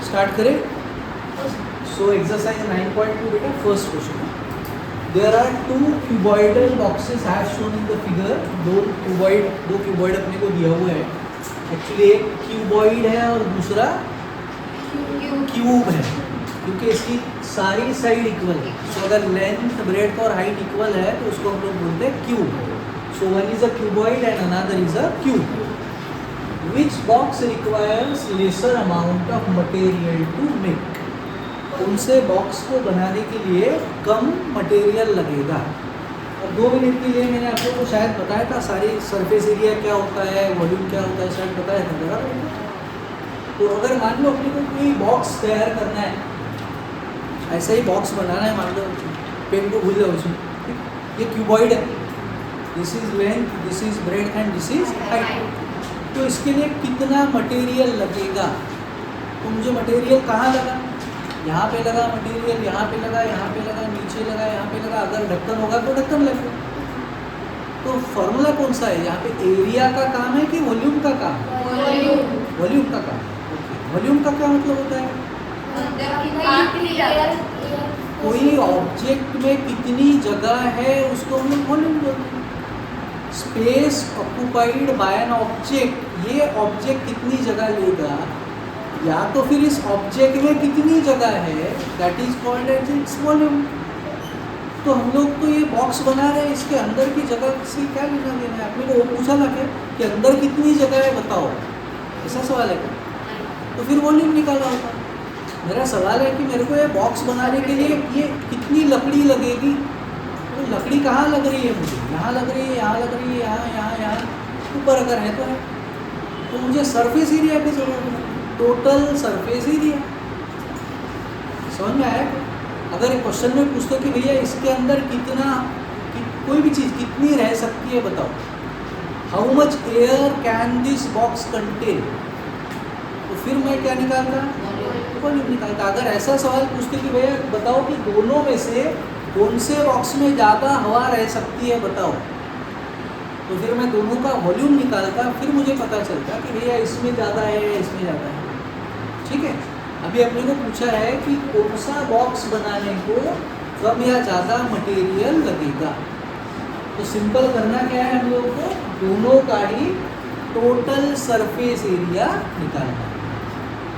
Start करें. सो exercise 9.2 बेटा first question. There are two cuboidal boxes has shown in the figure. दो cuboid अपने को दिया हुआ है. एक्चुअली एक क्यूबॉइड है और दूसरा क्यूब है, क्योंकि इसकी सारी साइड इक्वल है. सो अगर लेंथ, ब्रेड्थ और हाइट इक्वल है तो उसको हम लोग बोलते हैं cube. So one is a cuboid and another is a cube. Which box requires lesser amount of material to make. उनसे बॉक्स को बनाने के लिए कम मटेरियल लगेगा. और 2 मिनट के लिए मैंने आप लोगों को शायद बताया था सारी सरफेस एरिया क्या होता है, वॉल्यूम क्या होता है, शायद बताया था बराबर. तो अगर मान लो अपने को कोई बॉक्स तैयार करना है, ऐसा ही बॉक्स बनाना है, मान लो पेन को भूल जाओ उसमें. ये क्यूबॉइड है, this is length, this is breadth and this is height. तो इसके लिए कितना मटेरियल लगेगा. तो मुझे मटेरियल कहाँ लगा, यहाँ पे लगा मटेरियल, यहाँ पे लगा, यहाँ पे लगा, नीचे लगा, यहाँ पे लगा. अगर ढक्कन होगा तो ढक्कन लगेगा. तो फॉर्मूला कौन सा है यहाँ पे, एरिया का काम है कि वॉल्यूम का काम. वॉल्यूम का काम. वॉल्यूम का क्या मतलब होता है, कोई ऑब्जेक्ट में कितनी जगह है उसको हम लोग वॉल्यूम बोलते हैं. Space occupied by an object, ये ऑब्जेक्ट कितनी जगह लेगा या तो फिर इस ऑब्जेक्ट में कितनी जगह है, that is called as its volume. तो हम लोग तो ये बॉक्स बना रहे हैं, इसके अंदर की जगह से क्या लेना देना है. अपने को वो पूछा ना क्या कि अंदर कितनी जगह है बताओ, ऐसा सवाल है क्या. तो फिर वॉल्यूम निकाला होता. मेरा सवाल है कि मेरे को ये बॉक्स बनाने के लिए ये कितनी लकड़ी लगेगी. तो लकड़ी कहाँ लग रही है मुझे, यहाँ लग रही है, यहाँ लग रही है, यहाँ यहाँ यहाँ ऊपर अगर है तो है. तो मुझे सरफेस एरिया की जरूरत है, टोटल सरफेस एरिया. समझ में आया. अगर एक क्वेश्चन में पूछते कि भैया इसके अंदर कितना कोई भी चीज़ कितनी रह सकती है बताओ, how much air can this box contain, तो फिर मैं क्या निकालता, वॉल्यूम निकालता. अगर ऐसा सवाल पूछते कि भैया बताओ कि दोनों में से कौन से बॉक्स में ज़्यादा हवा रह सकती है बताओ, तो फिर मैं दोनों का वॉल्यूम निकालता. फिर मुझे पता चलता कि भैया इसमें ज़्यादा है या इसमें ज़्यादा है. ठीक है. अभी अपने को पूछा है कि कौन सा बॉक्स बनाने को कम या ज़्यादा मटेरियल लगेगा. तो सिंपल करना क्या है हम लोगों को, दोनों का ही टोटल सरफेस एरिया निकालना.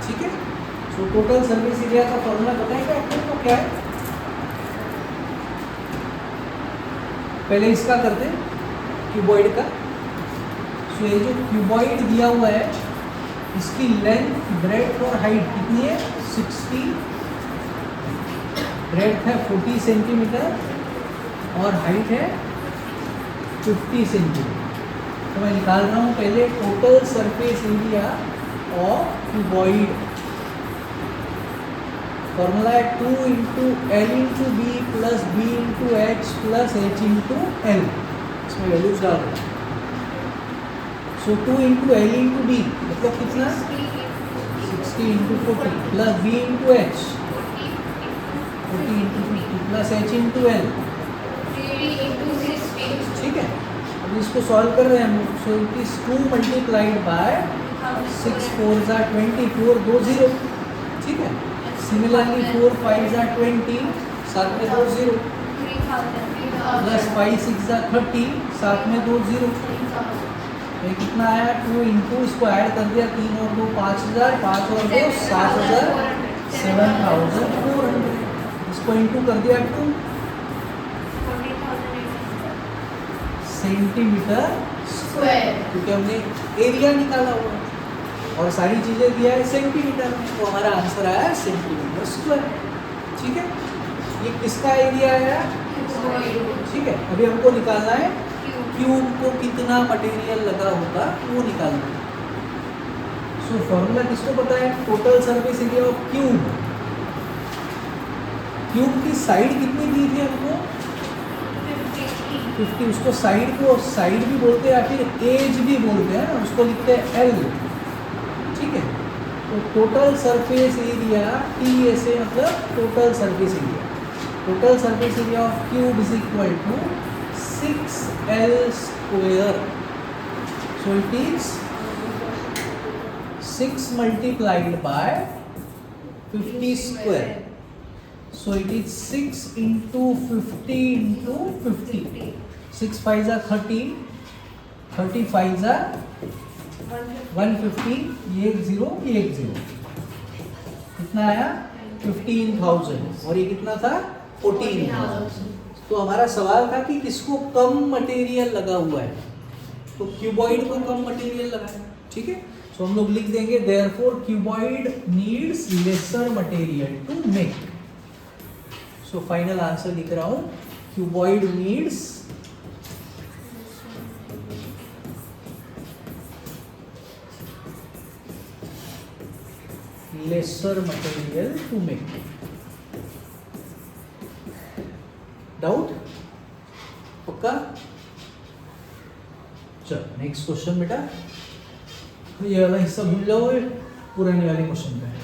ठीक है. तो टोटल सरफेस एरिया का फॉर्मूला बताएंगे आपको क्या है. पहले इसका करते हैं क्यूबॉइड का. सो ये जो क्यूबॉइड दिया हुआ है इसकी लेंथ, ब्रेड्थ और हाइट कितनी है, 60. ब्रेड्थ है 40 सेंटीमीटर और हाइट है 50 सेंटीमीटर. तो मैं निकाल रहा हूँ पहले total surface area of cuboid. Formula है 2 into L into B plus B into H plus H into L. इसमें वैल्यूज डाल रहे हैं. So 2 into L into B मतलब कितना, 60 into 40 plus B into H 40 into 50 plus H into L. ठीक है. अब इसको सॉल्व कर रहे हैं हम. So it is 2 multiplied by 6 4 ज़ा 24 2 0. ठीक है. सिमिलरली 4 5 ज़ा 20 साथ में 2 0 प्लस 5 6 ज़ा 30 साथ में 2 0. ये कितना आया, 2 इंटू इसको ऐड कर दिया, 3 और 2 5000, 5 और 2 7000, 7400. इसको इंटू कर दिया 2 सेंटीमीटर स्क्वायर, क्योंकि हमने एरिया निकाला हुआ है और सारी चीज़ें दिया है सेंटीमीटर में, तो हमारा आंसर आया है सेंटीमीटर स्क्वायर. ठीक है. ये किसका एरिया आया, ठीक है. अभी हमको निकालना है क्यूब को कितना मटेरियल लगा होगा वो निकालना है. सो फॉर्मूला किसको पता है, total surface area of cube. Cube की साइड कितनी दी थी हमको, 50. उसको साइड को साइड भी बोलते हैं या फिर एज भी बोलते हैं, उसको लिखते हैं एल. ठीक है. तो टोटल सरफेस एरिया टी ऐसे मतलब total surface area. Total surface area of cube is equal to 6L square. So it is 6 multiplied by 50 square. So it is 6 into 50 into 50. 6 5s are 30. 30 5s are 150. ये 1 0 ये 1 0. कितना आया 15,000 और ये कितना था 14,000. तो हमारा सवाल था कि किसको कम मटेरियल लगा हुआ है, तो क्यूबॉइड को कम मटेरियल लगा है. ठीक है, तो हम लोग लिख देंगे therefore cuboid needs lesser material to make. So final answer लिख रहा हूं, cuboid needs lesser material to make. Doubt पक्का? चल नेक्स्ट क्वेश्चन बेटा. ये वाला हिस्सा भूल जाओ, पुराने वाले क्वेश्चन का है.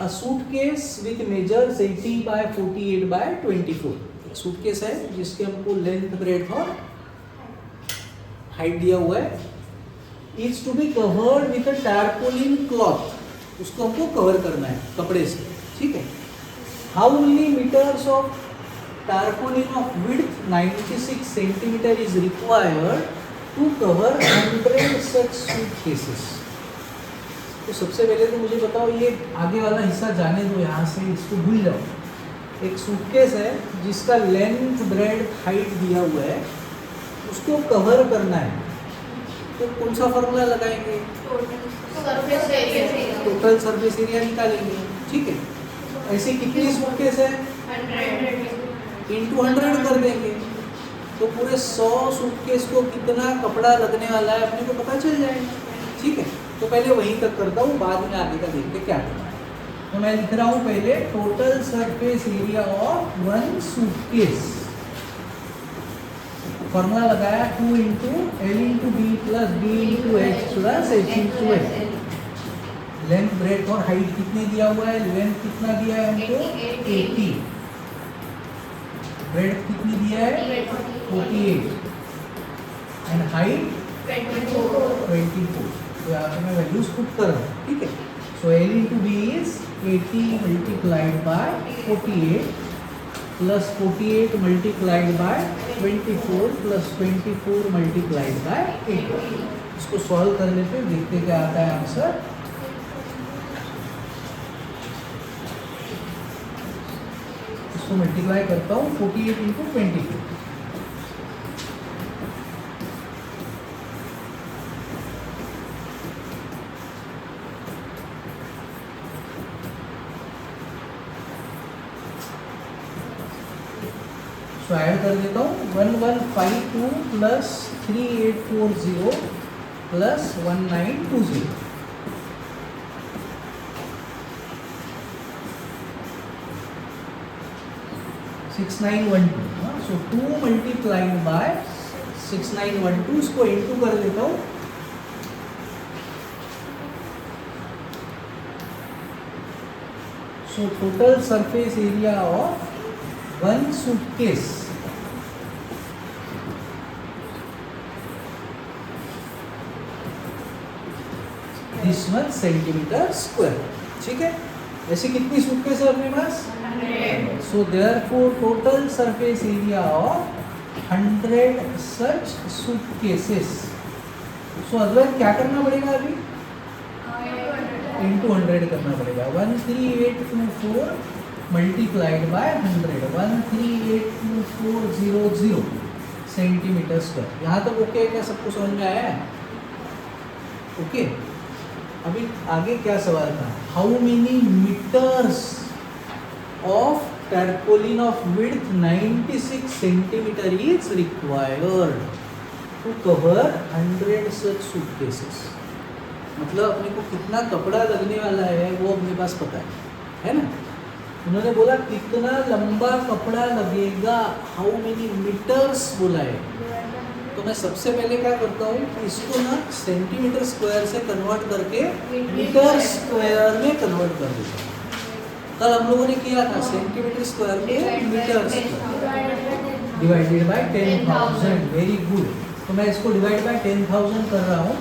अ suitcase with measures 80 by 48 by 24. एक सूटकेस है जिसके हमको लेंथ ब्रेड्थ और हाइट दिया हुआ है. Is to be covered with a tarpaulin cloth. उसको हमको कवर करना है कपड़े से. ठीक है, how many metres of tarpaulin of width 96 centimeter is required to cover 100 such suitcases. तो सबसे पहले तो मुझे बताओ, ये आगे वाला हिस्सा जाने दो, यहाँ से इसको भूल जाओ. एक सूटकेस है जिसका लेंथ ब्रेड्थ हाइट दिया हुआ है, उसको कवर करना है. तो कौन सा फॉर्मूला लगाएंगे? टोटल सरफेस एरिया निकालेंगे. ठीक है, ऐसे कितनी सूटकेस है? 100 इंटू 100 कर देंगे, तो पूरे 100 सूटकेस को कितना कपड़ा लगने वाला है अपने को पता चल जाएगा. ठीक है, तो पहले वहीं तक करता हूँ, बाद में आगे का देखते क्या करना है. तो मैं लिख रहा हूँ पहले total surface area of one suitcase. Formula लगाया 2 into L into B plus B into H plus H into L. Length breadth और हाइट कितने दिया हुआ है? लेंथ कितना दिया है हमको? 80. ब्रेड्थ कितनी दिया है? 48 एंड हाइट 24. तो यहाँ पे मैं वैल्यूज पुट कर रहा हूँ. ठीक है, so L into B is 80 multiplied by 48 plus 48 multiplied by 24 plus 24 multiplied by 8. इसको सॉल्व कर लेते हैं, देखते क्या आता है आंसर. इसको मल्टीप्लाई करता हूँ 48 इंटू 24. सो ऐड कर देता हूँ 1152 प्लस 3840 प्लस 1920. 6912. सो 2 मल्टीप्लाइड बाय 6912, इसको इंटू कर देता हूँ. सो total surface area of one suitcase this 1 centimetre square. ठीक है, ऐसी कितनी सूटकेस है अपने पास? 100. So therefore total surface area of 100 such suitcases. So अद्वैत क्या करना पड़ेगा अभी? इंटू 100 करना पड़ेगा. 13824 मल्टीप्लाइड बाय 100. 1382400 centimetre square. यहाँ तक ओके है क्या? सबको समझ में आया है? ओके. अभी आगे क्या सवाल था? How many metres of tarpaulin of width 96 centimeter is required to cover 100 such suitcases. मतलब अपने को कितना कपड़ा लगने वाला है वो अपने पास पता है ना. उन्होंने बोला कितना लंबा कपड़ा लगेगा, हाउ मेनी मीटर्स बोला है. तो मैं सबसे पहले क्या करता हूँ, इसको ना सेंटीमीटर स्क्वायर से कन्वर्ट करके मीटर स्क्वायर में कन्वर्ट कर देता हूँ. कल हम लोगों ने किया था सेंटीमीटर स्क्वायर को metre divided by 10,000. Very good. तो मैं इसको डिवाइड बाय 10,000 कर रहा हूँ.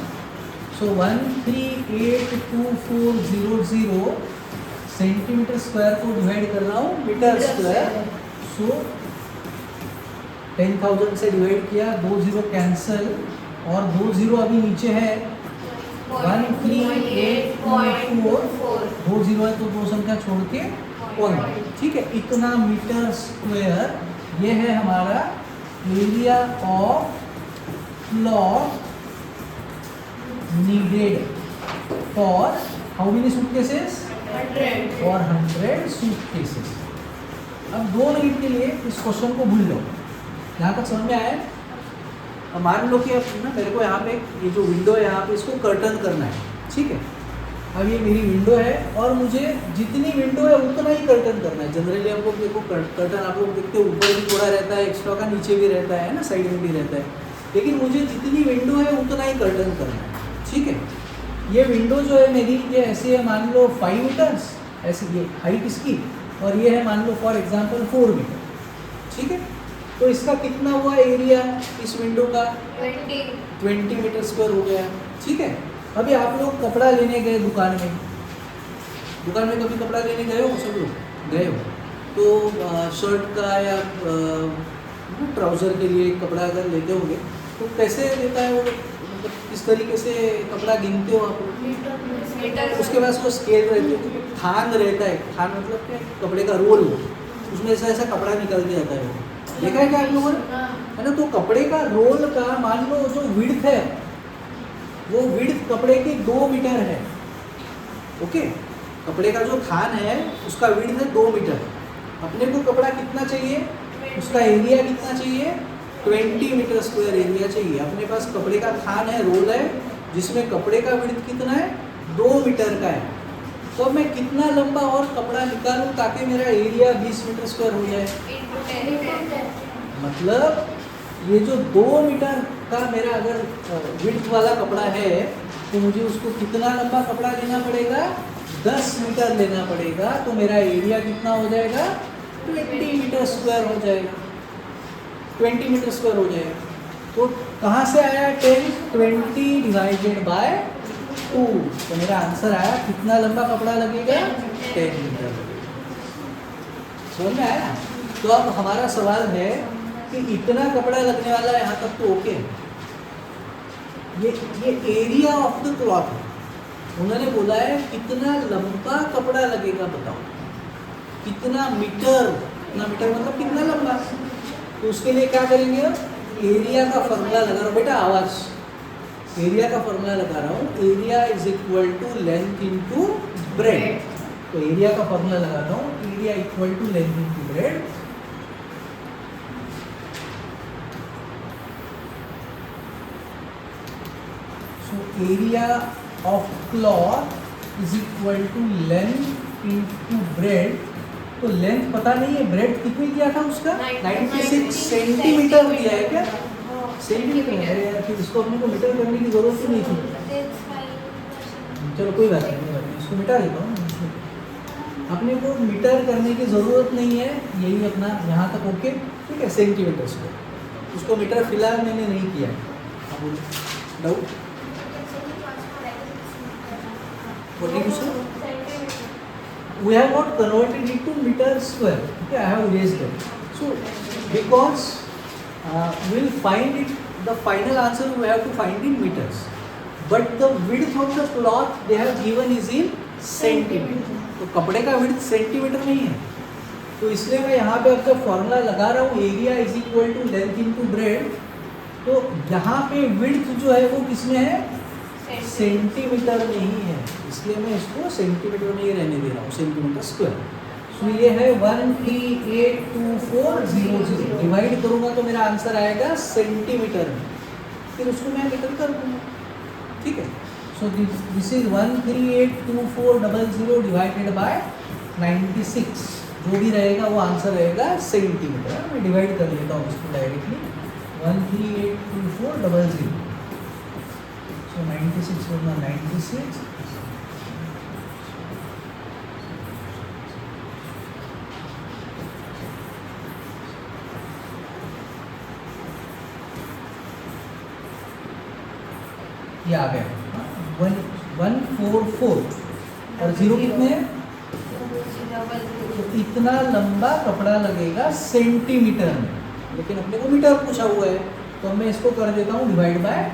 सो 1382400 सेंटीमीटर स्क्वायर को डिवाइड कर रहा हूँ मीटर स्क्वायर। सो 10,000 से डिवाइड किया, 2 जीरो कैंसल और 2 जीरो अभी नीचे है 13,824, 2 जीरो है तो 2 संख्या छोड़ के 1। ठीक है, इतना मीटर स्क्वायर ये है हमारा area of plot needed for how many suitcases? 100 suitcases. अब 2 मिनट के लिए इस क्वेश्चन को भूल लो, यहाँ तक समझ में आया? अब मान लो कि अब ना मेरे को यहाँ पे ये जो विंडो है यहाँ पे इसको कर्टन करना है। ठीक है, अब ये मेरी विंडो है और मुझे जितनी विंडो है उतना ही कर्टन करना है। जनरली हम लोग देखो कर्टन आप लोग देखते हो ऊपर भी थोड़ा रहता है एक्स्ट्रा का, नीचे भी रहता है ना, साइड में भी रहता है, लेकिन मुझे जितनी विंडो है उतना ही कर्टन करना है। ठीक है, ये विंडो जो है मेरी ये ऐसी है, मान लो 5 मीटर्स ऐसी ये हाइट इसकी, और ये है मान लो फॉर एग्जांपल 4 मीटर। ठीक है, तो इसका कितना हुआ एरिया इस विंडो का? 20 मीटर स्क्वायर हो गया। ठीक है, अभी आप लोग कपड़ा लेने गए दुकान में, कभी कपड़ा लेने गए हो? सब लोग गए हो तो शर्ट का या ट्राउज़र के लिए कपड़ा अगर लेते होंगे तो कैसे लेता है वो, मतलब किस तरीके से कपड़ा गिनते हो आप लोग? उसके पास वो स्केल रहती है, थान रहता है, थान मतलब क्या, कपड़े का रोल, उसमें ऐसा ऐसा कपड़ा निकल के आता है। देखा है क्या आप लोगों ने? है ना, तो कपड़े का रोल का मान लो जो विड्थ है वो विड्थ कपड़े की 2 मीटर है। ओके, कपड़े का जो थान है उसका विड्थ है 2 मीटर। अपने को कपड़ा कितना चाहिए, उसका एरिया कितना चाहिए? 20 मीटर स्क्वायर एरिया चाहिए। अपने पास कपड़े का थान है, रोल है, जिसमें कपड़े का विड्थ कितना है? 2 मीटर का है। तो मैं कितना लंबा और कपड़ा निकालूं ताकि मेरा एरिया 20 मीटर स्क्वायर हो जाए? मतलब ये जो 2 मीटर का मेरा अगर विड्थ वाला कपड़ा है तो मुझे उसको कितना लंबा कपड़ा लेना पड़ेगा? 10 मीटर लेना पड़ेगा। तो मेरा एरिया कितना हो जाएगा? 20 मीटर स्क्वायर हो जाएगा। 20 मीटर स्क्वायर हो जाएगा। तो कहाँ से आया 10? 20 डिवाइडेड बाय 2। तो मेरा आंसर आया कितना लंबा कपड़ा लगेगा? 10 मीटर लगेगा। समझ में आया? तो अब हमारा सवाल है कि इतना कपड़ा लगने वाला है, यहाँ तक तो ओके। ये एरिया ऑफ द क्लॉथ है। उन्होंने बोला है कितना लंबा कपड़ा लगेगा, बताओ कितना मीटर। कितना मीटर मतलब कितना लंबा। तो उसके लिए क्या करेंगे? एरिया का फॉर्मूला लगा रहा हूँ बेटा, आवाज, एरिया का फॉर्मूला लगा रहा हूँ। Area is equal to length into breadth. तो एरिया का फॉर्मूला लगाता हूँ, area equal to length into breadth. Area of cloth is equal to length into breadth. तो लेंथ पता नहीं है, ब्रेड कितनी दिया था उसका? 96 सेंटीमीटर दिया है क्या? सेंटीमीटर है यार, फिर इसको अपने को मीटर करने की जरूरत ही नहीं थी। चलो कोई बात नहीं, इसको मिटा देता हूँ। अपने को मीटर करने की ज़रूरत नहीं है, यही अपना यहाँ तक ओके। ठीक है, सेंटीमीटर स्क्वायर, उसको मीटर फिलहाल मैंने नहीं किया है। अब doubt we have not converted it to meter square. Okay, I have erased it. So because we'll find it, the final answer we have to find in meters, but the width of the cloth they have given is in centimeter. तो कपड़े का width centimetre नहीं है, तो इसलिए मैं यहाँ पे अब जब फॉर्मूला लगा रहा हूँ area is equal to length into breadth, तो यहाँ पे width जो है वो किसमें है? सेंटीमीटर में ही है, इसलिए मैं इसको सेंटीमीटर में ही रहने दे रहा हूँ, सेंटीमीटर स्क्वायर। सो ये है 13,824,00। डिवाइड करूँगा तो मेरा आंसर आएगा सेंटीमीटर में, फिर उसको मैं मीटर कर दूँगा। ठीक है, so this is 13,824,00 divided by 96। जो भी रहेगा वो आंसर रहेगा सेंटीमीटर। मैं डिवाइड कर लेता हूँ इसको डायरेक्टली, 13,824,00। So 96 होगा 96 ये आ गया 144 और जीरो कितने हैं? तो इतना लंबा कपड़ा लगेगा सेंटीमीटर में, लेकिन अपने को मीटर पूछा हुआ है, तो मैं इसको कर देता हूँ डिवाइड बाय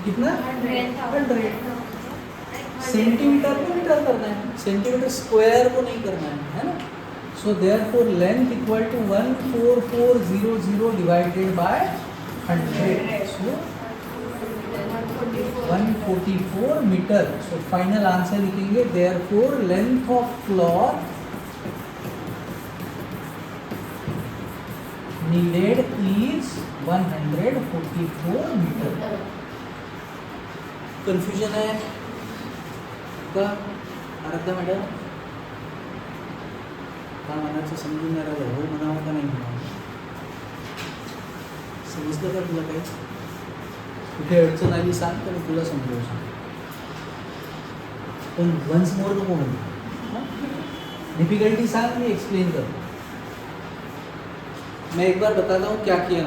कितना 100। सेंटीमीटर को मीटर करना है, सेंटीमीटर स्क्वायर को नहीं करना है ना। So therefore length equal to 14400 divided by 100, so 144 metre. So final answer लिखेंगे therefore length of cloth needed is 144 metre. Confusion है का आराध्या मॅडम? का मनाचं समजून नाही राहिलं, हो म्हणावं का नाही म्हणावं? समजलं का तुला काही? कुठे अडचण आली सांग, तर मी तुला समजावून सांग, पण वन्स मोर नको म्हणू, डिफिकल्टी सांग, मी एक्सप्लेन करतो। मैं एक बार बताता हूँ क्या किया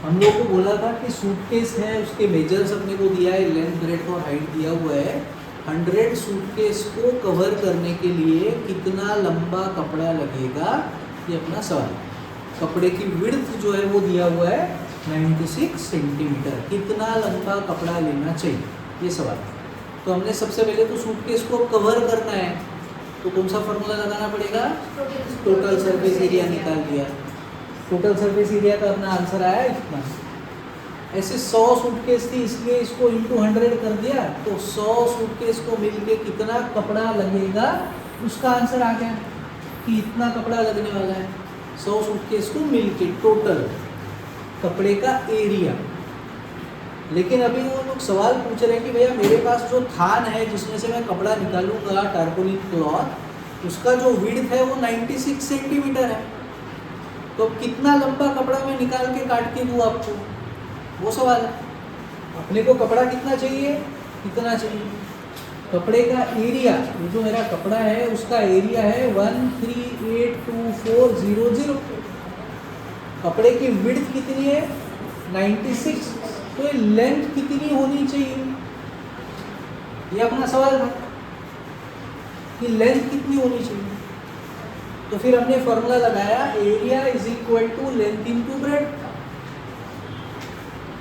हम लोग को बोला था कि सूटकेस है, उसके मेजर्स अपने को दिया है, लेंथ ब्रेड्थ और हाइट दिया हुआ है। 100 सूटकेस को कवर करने के लिए कितना लंबा कपड़ा लगेगा, ये अपना सवाल। कपड़े की विड्थ जो है वो दिया हुआ है 96 सेंटीमीटर, कितना लंबा कपड़ा लेना चाहिए, ये सवाल। तो हमने सबसे पहले तो सूटकेस को कवर करना है, तो कौन सा फॉर्मूला लगाना पड़ेगा, टोटल सरफेस एरिया निकाल दिया। टोटल सरफेस एरिया का अपना आंसर आया इतना। ऐसे 100 सूटकेस थी, इसलिए इसको इंटू 100 कर दिया, तो 100 सूटकेस को मिलके कितना कपड़ा लगेगा उसका आंसर आ गया कि इतना कपड़ा लगने वाला है। 100 सूटकेस को मिलके टोटल कपड़े का एरिया। लेकिन अभी वो लोग सवाल पूछ रहे हैं कि भैया मेरे पास जो थान है जिसमें से मैं कपड़ा निकालूंगा टारपोलिन क्लॉथ, उसका जो विड्थ है वो 96 सेंटीमीटर है, तो कितना लंबा कपड़ा मैं निकाल के काट के दूँ आपको, वो सवाल है। अपने को कपड़ा कितना चाहिए, कितना चाहिए, कपड़े का एरिया, ये जो मेरा कपड़ा है उसका एरिया है 138400। कपड़े की विड्थ कितनी है 96, तो ये लेंथ कितनी होनी चाहिए, ये अपना सवाल था कि लेंथ कितनी होनी चाहिए। तो फिर हमने फॉर्मूला लगाया, area is equal to length into breadth.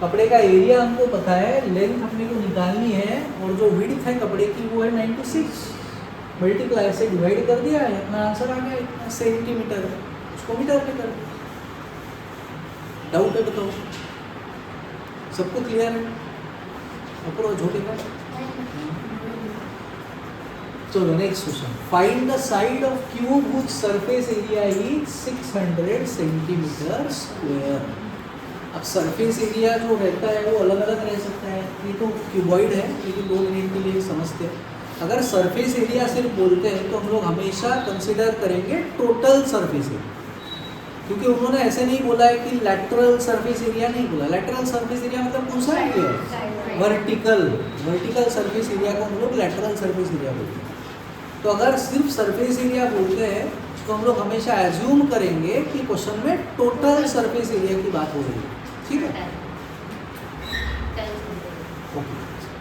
कपड़े का एरिया हमको पता है, लेंथ अपने को निकालनी है, और जो विड्थ है कपड़े की वो है 96, मल्टीप्लाई से डिवाइड कर दिया है, अपना आंसर आ गया इतना सेंटीमीटर, उसको मीटर में कर दिया। डाउट है बताओ, सबको क्लियर है? अप्रोच हो गया। चलो next question, find the side of cube which surface area is 600 centimetre square. अब सरफेस एरिया जो रहता है वो अलग अलग रह सकता है, ये तो क्यूबॉइड है, लेकिन 2 मिनट के लिए समझते हैं। अगर सरफेस एरिया सिर्फ बोलते हैं तो हम लोग हमेशा कंसिडर करेंगे टोटल सरफेस एरिया, क्योंकि उन्होंने ऐसे नहीं बोला है कि लैटरल सरफेस एरिया नहीं बोला। लैटरल सरफेस एरिया मतलब कौन सा एरिया है, वर्टिकल सरफेस एरिया को हम लोग लैटरल सरफेस एरिया बोलते हैं। तो अगर सिर्फ सरफेस एरिया बोलते हैं तो हम लोग हमेशा एज्यूम करेंगे कि क्वेश्चन में टोटल सरफेस एरिया की बात हो रही है, ठीक है।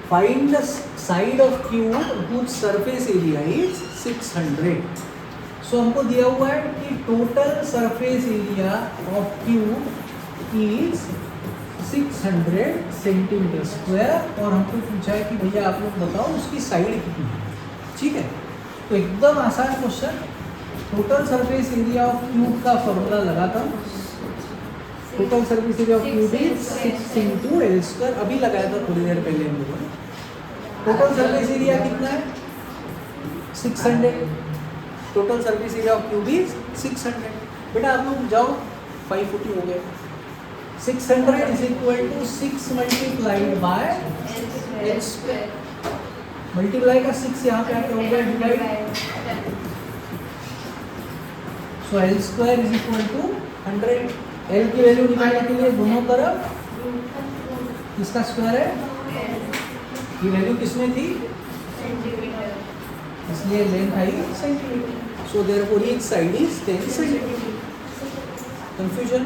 Find the side of cube which surface area is 600। सो हमको दिया हुआ है कि total surface area of cube is 600 centimetre square, और हमको पूछा है कि भैया आप लोग बताओ उसकी साइड कितनी है, ठीक है। तो एकदम आसान question, total surface area of cube का फॉर्मूला लगाता हूँ। Total surface area of cube is 6 into L square, अभी लगाया था थोड़ी देर पहले हम लोगों ने। टोटल सरफेस एरिया कितना है 600, total surface area of cube is 600। बेटा आप लोग जाओ 540 हो गए, 600 is equal to 6 multiplied by L square, multiply का 6 यहाँ पे आके हो गया divide, so L square is equal to 100। L की वैल्यू निकालने के लिए दोनों तरफ इसका स्क्वायर है, ये वैल्यू किसमें थी, इसलिए length I centimetre, so therefore each side is 10 centimetre. Confusion?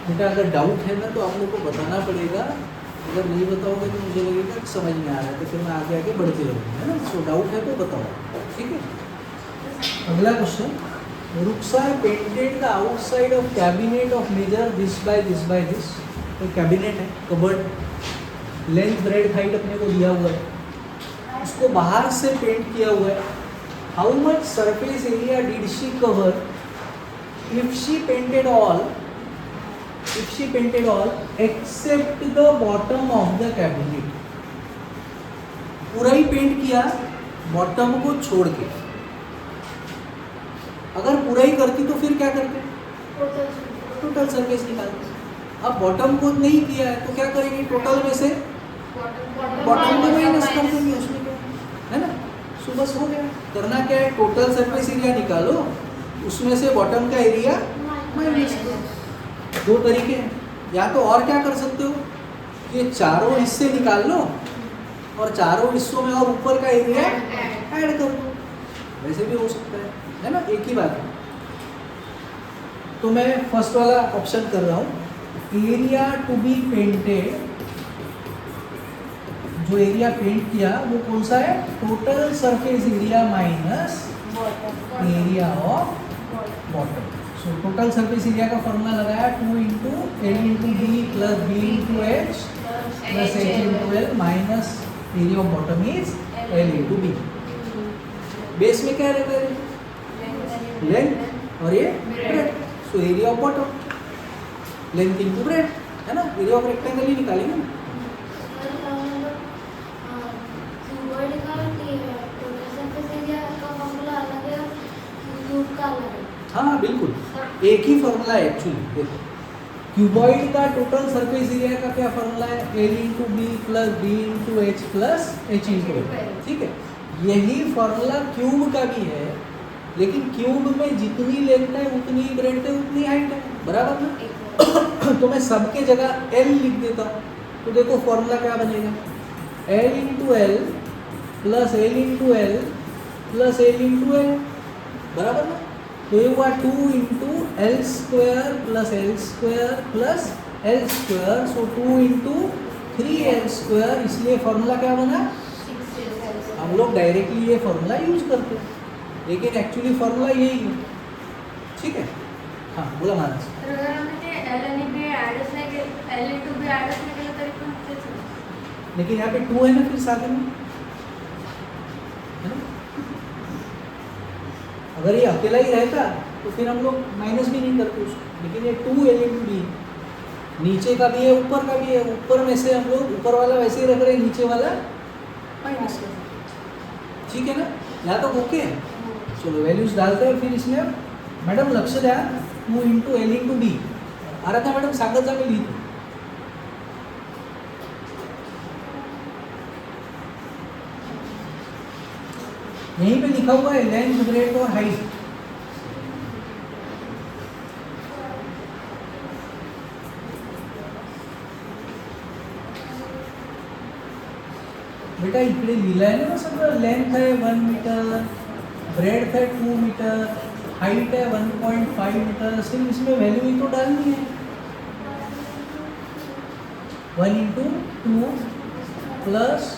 बेटा अगर डाउट है ना तो आप लोग को बताना पड़ेगा अगर नहीं बताओगे तो मुझे लगेगा कि समझ में आ रहा है, तो फिर मैं आगे आगे बढ़ते रहूँगा, है ना। सो डाउट है तो बताओ, ठीक है। अगला question, Ruksa painted the outside of cabinet of measure this by this. तो कैबिनेट है, कबर्ड, लेंथ ब्रेड हाइट अपने को दिया हुआ है, उसको बाहर से पेंट किया हुआ है। How much surface area did she cover if she painted all except the bottom of the cabinet. पूरा ही पेंट किया बॉटम को छोड़ के। अगर पूरा ही करती तो फिर क्या करते, टोटल सरफेस निकालते। अब बॉटम को नहीं किया है तो क्या करेंगे, टोटल में से बॉटम को माइनस कर देंगे, उसमें क्या है ना। सो बस हो गया। करना क्या है, टोटल सरफेस एरिया निकालो, उसमें से बॉटम का एरिया माइनस करो। दो तरीके हैं, या तो और क्या कर सकते हो, ये चारों हिस्से निकाल लो और चारों हिस्सों में और ऊपर का एरिया ऐड कर दो, वैसे भी हो सकता है ना, एक ही बात है। तो मैं फर्स्ट वाला ऑप्शन कर रहा हूँ, एरिया टू बी पेंटेड, जो एरिया पेंट किया वो कौन सा है, total surface area minus area of bottom. So total surface area का फॉर्मूला लगाया 2 into L into B plus B into H plus H into L minus area of bottom is L into B. Base में क्या रहता है, length और ये breadth. So area of bottom length into breadth, है ना। Area of rectangle ही निकालेंगे। हाँ बिल्कुल, एक ही फॉर्मूला है एक्चुअली। देखो क्यूबॉइड का टोटल सरफेस एरिया का क्या फॉर्मूला है, L into B plus B into H plus H into L, ठीक है। यही फॉर्मूला क्यूब का भी है, लेकिन क्यूब में जितनी लेंथ है उतनी ही ब्रेड्थ है उतनी हाइट है, बराबर ना। तो मैं सबके जगह एल लिख देता हूँ, तो देखो फॉर्मूला क्या बनेगा, L into L plus L into L plus L into L, बराबर ना। तो ये हुआ 2 into L square plus L square plus L square, so 2 into 3 L square. इसलिए फॉर्मूला क्या बना, हम लोग डायरेक्टली ये फॉर्मूला यूज करते हैं, लेकिन एक्चुअली फॉर्मूला यही है, ठीक है। हाँ बोला मानस। लेकिन यहाँ पे 2 है ना, फिर साथ में है ना। अगर ये अकेला ही रहता तो फिर हम लोग माइनस भी नहीं करते उसको, लेकिन ये 2 एल इंटू बी, नीचे का भी है ऊपर का भी है, ऊपर में से हम लोग ऊपर वाला वैसे ही रख रहे हैं, नीचे वाला माइनस कर, ठीक है ना। यहाँ तक ओके है। चलो वैल्यूज डालते हैं फिर इसमें। मैडम लक्ष द्या, 2 इंटू एल इंटू बी आ रहा था मैडम, सांगत जा, मी लिहितो। यहीं पे लिखा हुआ है लेंथ ब्रेड्थ और हाइट। बेटा इकडे लिहिलं आहे ना सगळं, लेंथ है 1 मीटर, ब्रेड्थ है 2 मीटर, हाइट है 1.5 मीटर, सिर्फ इसमें वैल्यू ही तो डालनी है। 1 इंटू 2 प्लस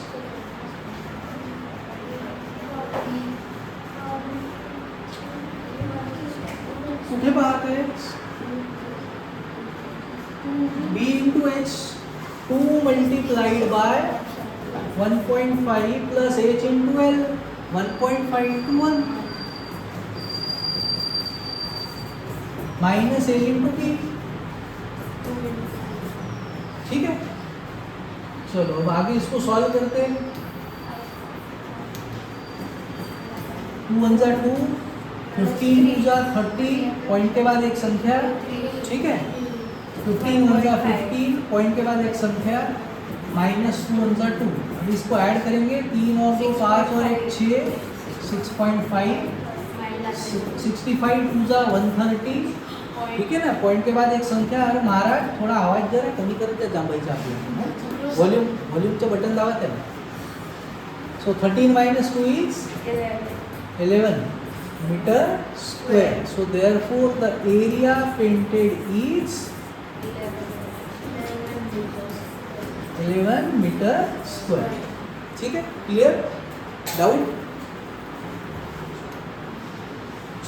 कुठे पाहते B into H, 2 multiplied by 1.5 plus H into L, 1.5 into 1 minus L into B, ठीक है। चलो अब आगे इसको सॉल्व करते हैं। 2 1 जा 2, 15 2 जा 30, पॉइंट के बाद एक संख्या, ठीक है। 15 1 जा 15, पॉइंट के बाद एक संख्या, माइनस 2 1 जा 2। अब इसको ऐड करेंगे, 3 और 2 5 और 1 6, 6.5, 65 2 जा 130, ठीक है ना। पॉइंट के बाद एक संख्या। अरे महाराज थोडा आवाज जरा कमी करत जांबायचा आपल्याला, व्हॉल्यूमचं बटन दाबत आहे। So 13 minus 2 is 11 metre square. So therefore the area painted is 11 metre square. ठीक है, क्लियर? डाउट?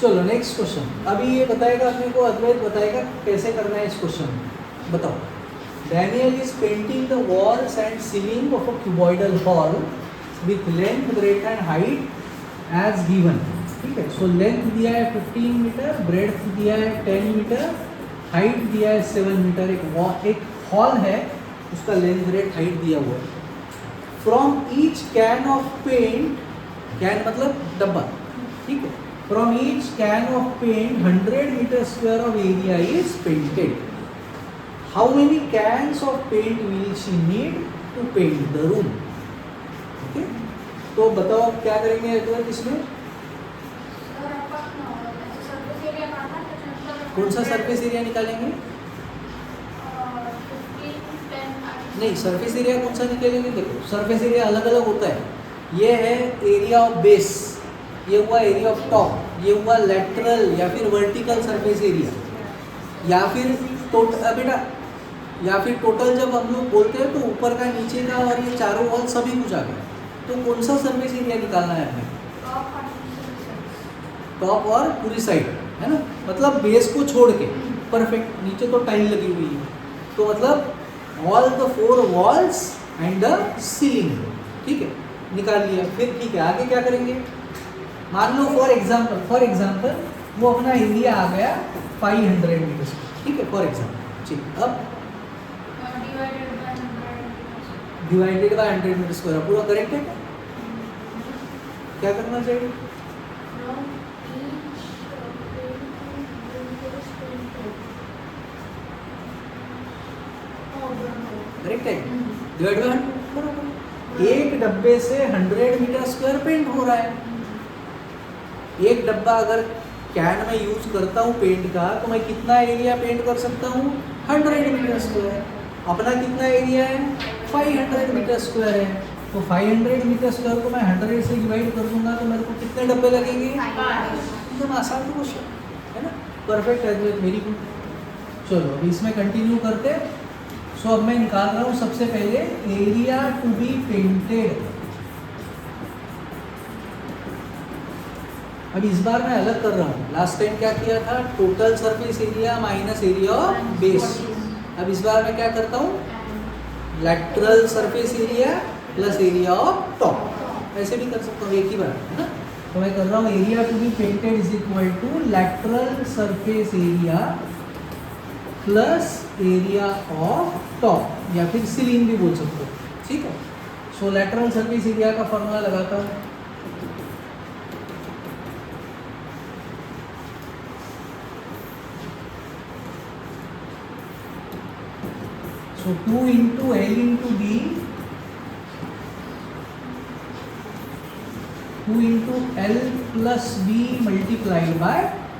चलो नेक्स्ट क्वेश्चन। अभी ये बताएगा अपने को, अद्वैत बताएगा कैसे करना है इस क्वेश्चन में। बताओ। Daniel is painting the walls and ceiling of a cuboidal hall with length, breadth and height as given. ठीक है, सो लेंथ दिया है 15 मीटर, ब्रेड्थ दिया है 10 मीटर, हाइट दिया है 7 मीटर। एक हॉल है, उसका लेंथ, ब्रेड्थ, हाइट दिया हुआ है। From each can of paint, can मतलब डब्बा, ठीक है, from each can of paint 100 metre square of area is painted. How many cans of paint will she need to paint the room? Okay, तो बताओ क्या करेंगे इसमें? कौन सा सरफेस एरिया निकालेंगे? नहीं, सरफेस एरिया कौन सा निकालेंगे? देखो, सरफेस एरिया अलग अलग होता है। ये है एरिया ऑफ बेस, ये हुआ एरिया ऑफ टॉप, ये हुआ लेटरल या फिर वर्टिकल सरफेस एरिया, या फिर टोटल बेटा, या फिर टोटल जब हम लोग बोलते हैं तो ऊपर का, नीचे का और ये चारों वॉल सभी कुछ आ गया। तो कौन सा सरफेस एरिया निकालना है हमें? टॉप और पूरी साइड, है ना, मतलब बेस को छोड़ के। परफेक्ट, नीचे तो टाइल लगी हुई है, तो मतलब all the 4 walls and the ceiling. ठीक है, निकाल लिया। फिर ठीक है, आगे क्या करेंगे? मान लो फॉर एग्जाम्पल वो अपना एरिया आ गया 500 मीटर। ठीक है, फॉर एग्जाम्पल। ठीक, अब डिवाइडेड बाय 100 मीटर स्क्वायर, पूरा करेक्ट है? क्या करना चाहिए? करेक्ट है, डिवाइड बाय 100 बराबर। एक डब्बे से 100 मीटर स्क्वायर पेंट हो रहा है। एक डब्बा अगर कैन में यूज करता हूँ पेंट का, तो मैं कितना एरिया पेंट कर सकता हूँ? 100 मीटर स्क्वायर। अपना कितना एरिया है? 500 मीटर स्क्वायर है। तो 500 मीटर स्क्वायर को मैं 100 से डिवाइड कर दूंगा तो मेरे को कितने डब्बे लगेंगे? एकदम आसान क्वेश्चन है ना, परफेक्ट है, वेरी गुड। चलो अभी इसमें कंटिन्यू करते। सो अब मैं निकाल रहा हूँ सबसे पहले एरिया टू बी पेंटेड। अब इस बार मैं अलग कर रहा हूँ। लास्ट टाइम क्या किया था? Total surface area minus area of base. अब इस बार मैं क्या करता हूँ? Lateral surface area plus area of top. ऐसे भी कर सकता हूँ, एक ही बार, है ना। तो मैं कर रहा हूँ area to be painted is equal to lateral surface area plus area of top, या फिर सीलिंग भी बोल सकते हो। ठीक है, सो लैटरल सरफेस एरिया का फॉर्मूला लगाता हूँ। So 2 into L into B, 2 into L plus B multiplied by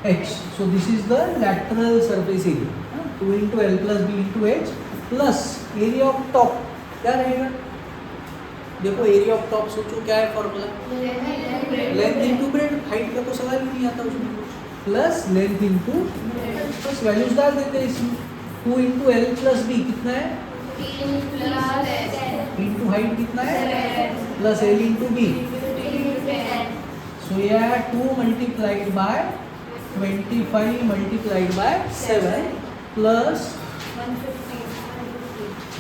H. So this is the lateral surface area. 2 into L plus B into H plus area of top. क्या रहेगा? देखो area of top सोचो क्या है formula? Length into breadth. Height का तो सवाल ही नहीं आता उसमें। प्लस लेंथ इंटू, बस वैल्यूज डाल देते हैं इसमें। 2 इंटू एल प्लस बी कितना है? इंटू हाइट कितना है? Plus L into B. So यह 2 multiplied by 25 multiplied by 7 plus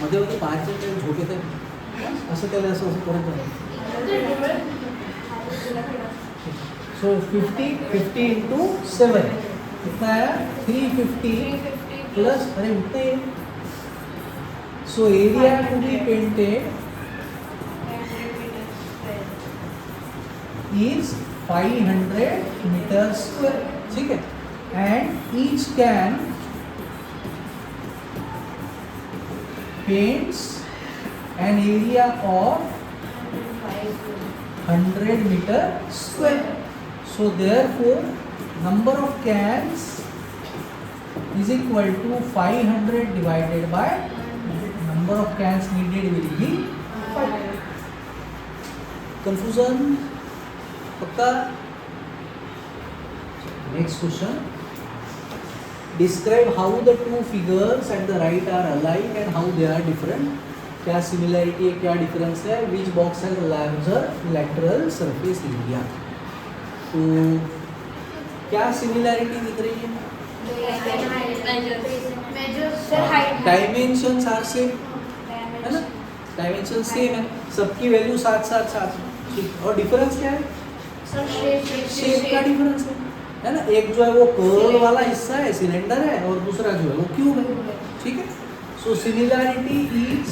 मध्ये होते 5 चे झोके थे असं त्याला असं करत नाही। सो 50 इंटू 7 कितना है? 350 प्लस, अरे उतना ही। So area to be painted is 500 metre square. ठीक है, and each can paints an area of 100 metre square. So therefore number of cans is equal to 500 divided by number of cans needed will be 5. Confusion? पक्का? Next question. Describe how the two figures at the right are alike and how they are different. क्या similarity है, क्या difference है? Which box has larger lateral surface area. तो क्या similarity दिख रही है? डायमेंशंस आर सेम, है ना? डायमेंशन सेम है, सबकी वैल्यू 7 ठीक। और डिफरेंस क्या है? शेप का डिफरेंस है ना? एक जो है वो कर्व वाला हिस्सा है, सिलेंडर है, और दूसरा जो है वो क्यूब है, ठीक है। So similarity is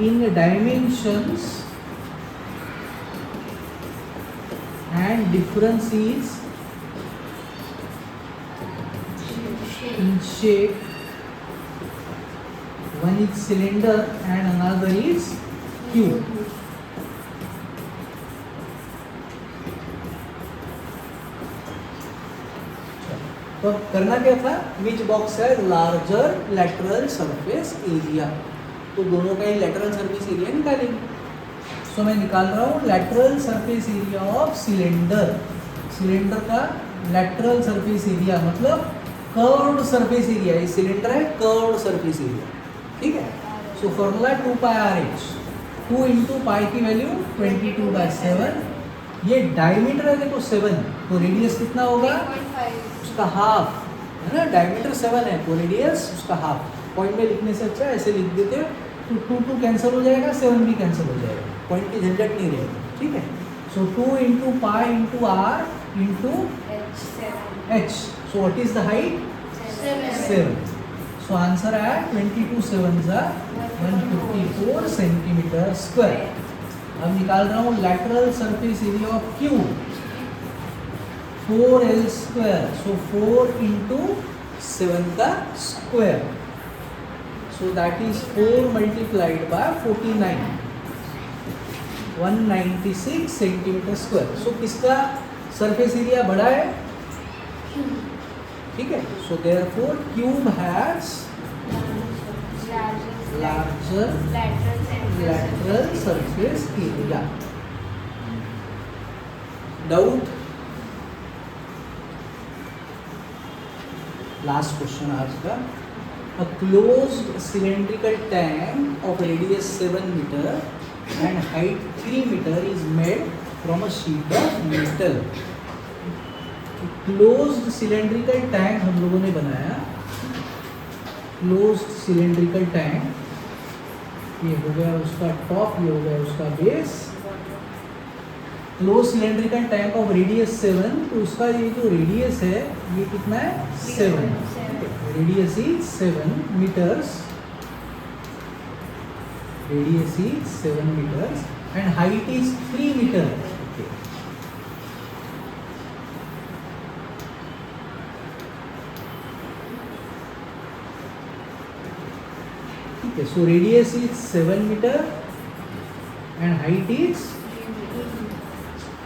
in dimensions and difference is in shape. One is cylinder and another is cube. तो करना क्या था? विच बॉक्स है लार्जर लैटरल सरफेस एरिया, तो दोनों का ही लैटरल सरफेस एरिया निकालेंगे। सो मैं निकाल रहा हूँ lateral surface area of cylinder. Cylinder का लैटरल सरफेस एरिया मतलब कर्व्ड सरफेस एरिया, ये सिलेंडर है, कर्व्ड सरफेस एरिया, ठीक है। So formula 2 pi R H, 2 into पाई की वैल्यू 22/7, ये डायमीटर है देखो 7, तो रेडियस कितना होगा? उसका हाफ, है ना? डायमीटर 7 है तो रेडियस उसका हाफ। पॉइंट में लिखने से अच्छा ऐसे लिख देते हो, तो 2 कैंसिल हो जाएगा, 7 भी कैंसिल हो जाएगा, पॉइंट की झंझट नहीं रहेगी, ठीक है। So 2 into pi into R into H, so what is the height? 7। So answer है 22 7 154 सेंटीमीटर स्क्वायर। अब निकाल रहा हूँ lateral surface area of cube, 4L square, so 4 into 7 का square, so that is 4 multiplied by 49, 196 centimetre square. So किसका surface area बड़ा है? ठीक है। So therefore cube has larger lateral surface area. Doubt? Last question आज का। A closed cylindrical tank of radius 7 meter and height 3 meter is made from a sheet of metal. Closed cylindrical tank हम लोगों ने बनाया। Closed cylindrical tank, ये हो गया उसका टॉप, ये हो गया उसका base. Closed cylindrical tank of radius 7, तो उसका ये जो रेडियस है ये कितना है? 7। Radius is 7 meters. Radius is 7 meters and height is 3 meters. Okay. Okay, so radius is 7 meter and height is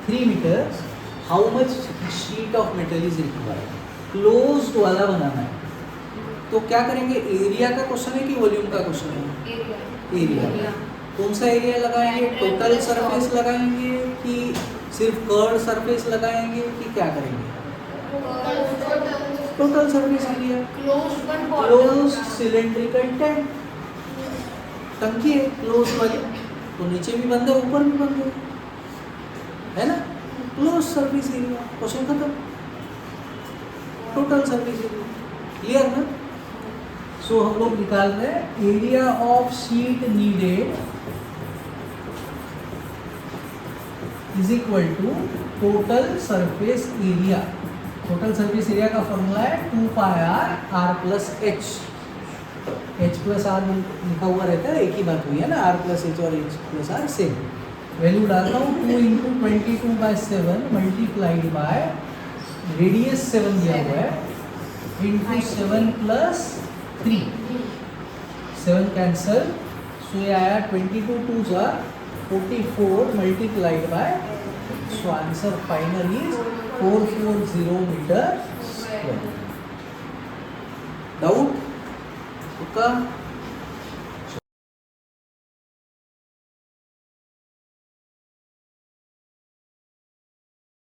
3 meters. How much sheet of metal is required? Closed वाला बनाना है, तो क्या करेंगे? एरिया का क्वेश्चन है कि वॉल्यूम का question है? एरिया। कौन सा एरिया लगाएंगे? टोटल सरफेस लगाएंगे कि सिर्फ कर्व सरफेस लगाएंगे कि क्या करेंगे? Total surface area. Closed cylindrical tank, टंकी है क्लोज वाली, तो नीचे भी बंद है ऊपर भी बंद है ना? क्लोज सरफेस एरिया, क्वेश्चन खत्म। टोटल सर्विस एरिया क्लियर ना। सो हम लोग निकाल रहे हैं area of sheet needed is equal to total surface area. Total surface area का फॉर्मूला है 2 pi r plus h. H plus r लिखा हुआ रहता है, एक ही बात हुई है ना, आर प्लस एच और H plus R same. Value डालता हूँ 2 इंटू 22/7 मल्टीप्लाइड बाय रेडियस 7 दिया हुआ है इंटू 7 प्लस 3, 7 कैंसल, सो ये आया 22 2 44 multiplied by, so answer final is 440 metre square. Doubt?